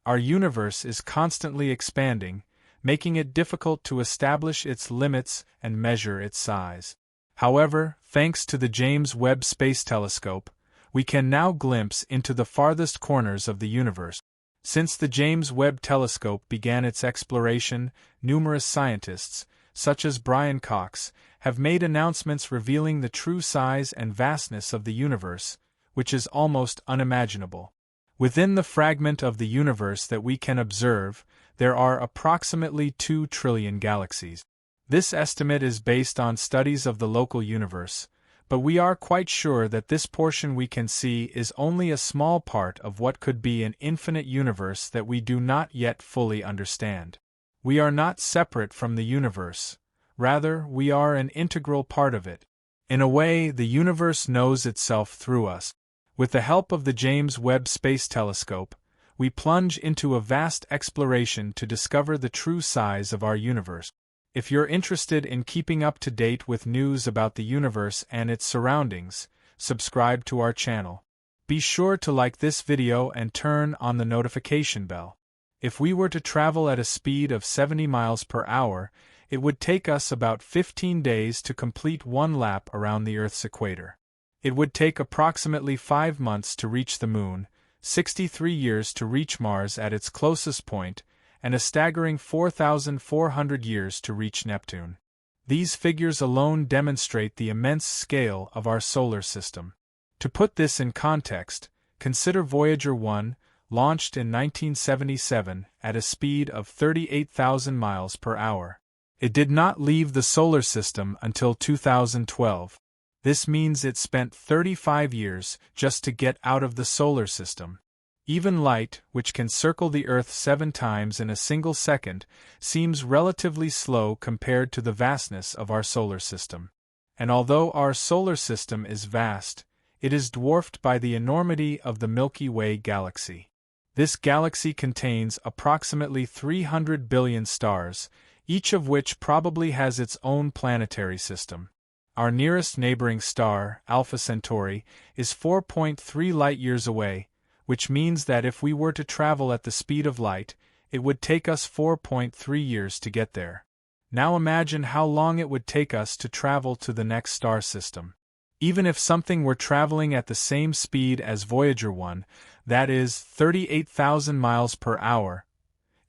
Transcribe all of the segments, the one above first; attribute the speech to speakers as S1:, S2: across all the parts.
S1: Our universe is constantly expanding, making it difficult to establish its limits and measure its size. However, thanks to the James Webb Space Telescope, we can now glimpse into the farthest corners of the universe. Since the James Webb Telescope began its exploration, numerous scientists, such as Brian Cox, have made announcements revealing the true size and vastness of the universe, which is almost unimaginable. Within the fragment of the universe that we can observe, there are approximately 2 trillion galaxies. This estimate is based on studies of the local universe, but we are quite sure that this portion we can see is only a small part of what could be an infinite universe that we do not yet fully understand. We are not separate from the universe, rather, we are an integral part of it. In a way, the universe knows itself through us. With the help of the James Webb Space Telescope, we plunge into a vast exploration to discover the true size of our universe. If you're interested in keeping up to date with news about the universe and its surroundings, subscribe to our channel. Be sure to like this video and turn on the notification bell. If we were to travel at a speed of 70 miles per hour, it would take us about 15 days to complete one lap around the Earth's equator. It would take approximately 5 months to reach the Moon, 63 years to reach Mars at its closest point, and a staggering 4,400 years to reach Neptune. These figures alone demonstrate the immense scale of our solar system. To put this in context, consider Voyager 1, launched in 1977 at a speed of 38,000 miles per hour. It did not leave the solar system until 2012. This means it spent 35 years just to get out of the solar system. Even light, which can circle the Earth 7 times in a single second, seems relatively slow compared to the vastness of our solar system. And although our solar system is vast, it is dwarfed by the enormity of the Milky Way galaxy. This galaxy contains approximately 300 billion stars, each of which probably has its own planetary system. Our nearest neighboring star, Alpha Centauri, is 4.3 light-years away, which means that if we were to travel at the speed of light, it would take us 4.3 years to get there. Now imagine how long it would take us to travel to the next star system. Even if something were traveling at the same speed as Voyager 1, that is, 38,000 miles per hour,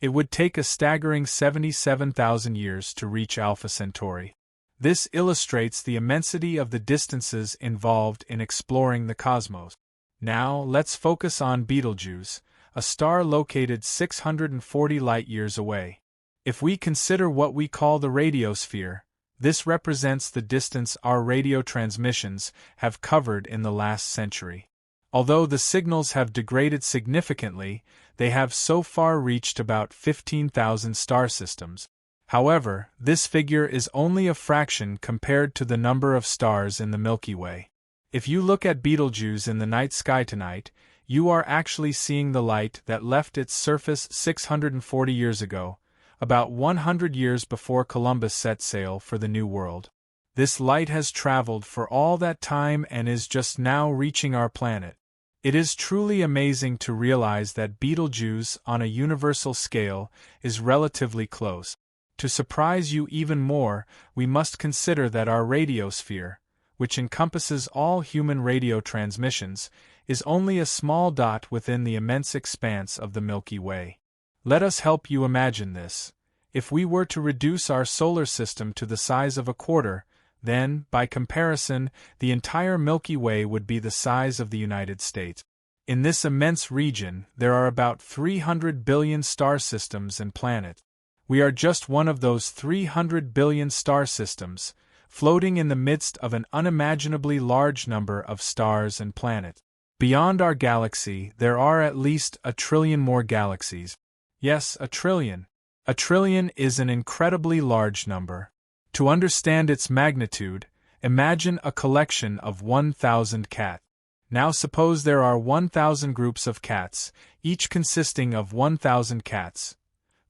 S1: it would take a staggering 77,000 years to reach Alpha Centauri. This illustrates the immensity of the distances involved in exploring the cosmos. Now, let's focus on Betelgeuse, a star located 640 light-years away. If we consider what we call the radiosphere, this represents the distance our radio transmissions have covered in the last century. Although the signals have degraded significantly, they have so far reached about 15,000 star systems. However, this figure is only a fraction compared to the number of stars in the Milky Way. If you look at Betelgeuse in the night sky tonight, you are actually seeing the light that left its surface 640 years ago, about 100 years before Columbus set sail for the New World. This light has traveled for all that time and is just now reaching our planet. It is truly amazing to realize that Betelgeuse, on a universal scale, is relatively close. To surprise you even more, we must consider that our radiosphere, which encompasses all human radio transmissions, is only a small dot within the immense expanse of the Milky Way. Let us help you imagine this. If we were to reduce our solar system to the size of a quarter, then, by comparison, the entire Milky Way would be the size of the United States. In this immense region, there are about 300 billion star systems and planets. We are just one of those 300 billion star systems, floating in the midst of an unimaginably large number of stars and planets. Beyond our galaxy, there are at least 1 trillion more galaxies. Yes, 1 trillion. 1 trillion is an incredibly large number. To understand its magnitude, imagine a collection of 1,000 cats. Now suppose there are 1,000 groups of cats, each consisting of 1,000 cats.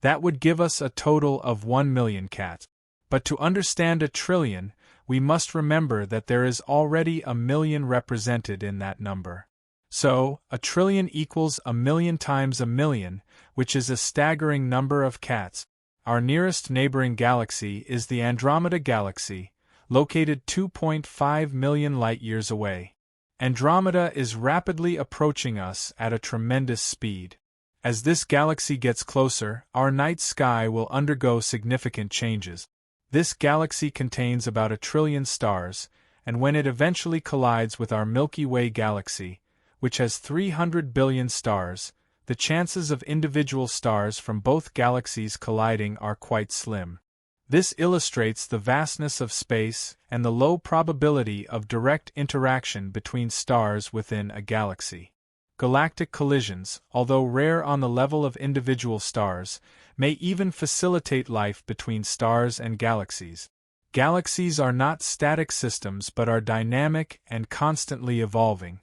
S1: That would give us a total of 1 million cats. But to understand 1 trillion, we must remember that there is already 1 million represented in that number. So, a trillion equals a million times a million, which is a staggering number of cats. Our nearest neighboring galaxy is the Andromeda Galaxy, located 2.5 million light-years away. Andromeda is rapidly approaching us at a tremendous speed. As this galaxy gets closer, our night sky will undergo significant changes. This galaxy contains about 1 trillion stars, and when it eventually collides with our Milky Way galaxy, which has 300 billion stars, the chances of individual stars from both galaxies colliding are quite slim. This illustrates the vastness of space and the low probability of direct interaction between stars within a galaxy. Galactic collisions, although rare on the level of individual stars, may even facilitate life between stars and galaxies. Galaxies are not static systems but are dynamic and constantly evolving.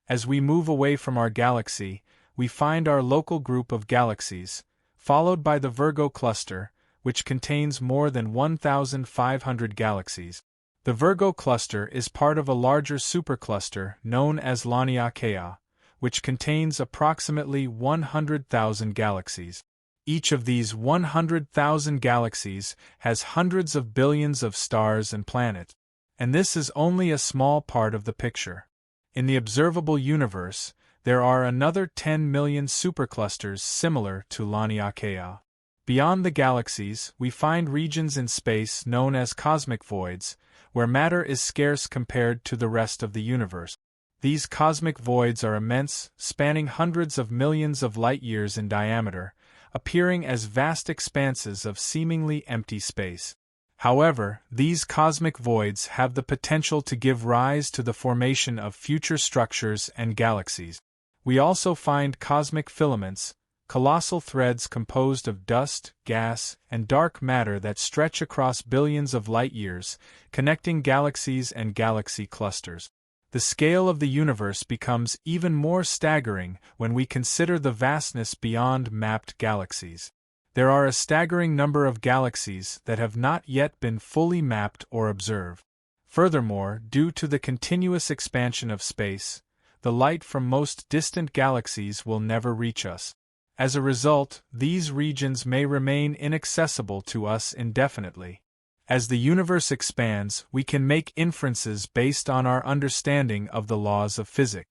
S1: As we move away from our galaxy, we find our local group of galaxies, followed by the Virgo cluster, which contains more than 1,500 galaxies. The Virgo cluster is part of a larger supercluster known as Laniakea, which contains approximately 100,000 galaxies. Each of these 100,000 galaxies has hundreds of billions of stars and planets. And this is only a small part of the picture. In the observable universe, there are another 10 million superclusters similar to Laniakea. Beyond the galaxies, we find regions in space known as cosmic voids, where matter is scarce compared to the rest of the universe. These cosmic voids are immense, spanning hundreds of millions of light-years in diameter, appearing as vast expanses of seemingly empty space. However, these cosmic voids have the potential to give rise to the formation of future structures and galaxies. We also find cosmic filaments, colossal threads composed of dust, gas, and dark matter that stretch across billions of light-years, connecting galaxies and galaxy clusters. The scale of the universe becomes even more staggering when we consider the vastness beyond mapped galaxies. There are a staggering number of galaxies that have not yet been fully mapped or observed. Furthermore, due to the continuous expansion of space, the light from most distant galaxies will never reach us. As a result, these regions may remain inaccessible to us indefinitely. As the universe expands, we can make inferences based on our understanding of the laws of physics.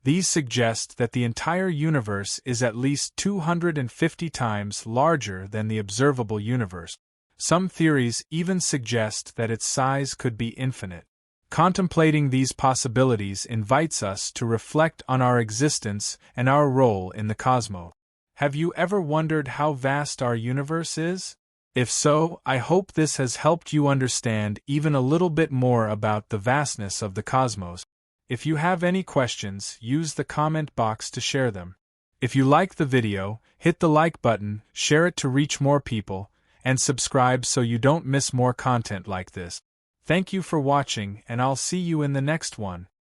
S1: These suggest that the entire universe is at least 250 times larger than the observable universe. Some theories even suggest that its size could be infinite. Contemplating these possibilities invites us to reflect on our existence and our role in the cosmos. Have you ever wondered how vast our universe is? If so, I hope this has helped you understand even a little bit more about the vastness of the cosmos. If you have any questions, use the comment box to share them. If you like the video, hit the like button, share it to reach more people, and subscribe so you don't miss more content like this. Thank you for watching, and I'll see you in the next one.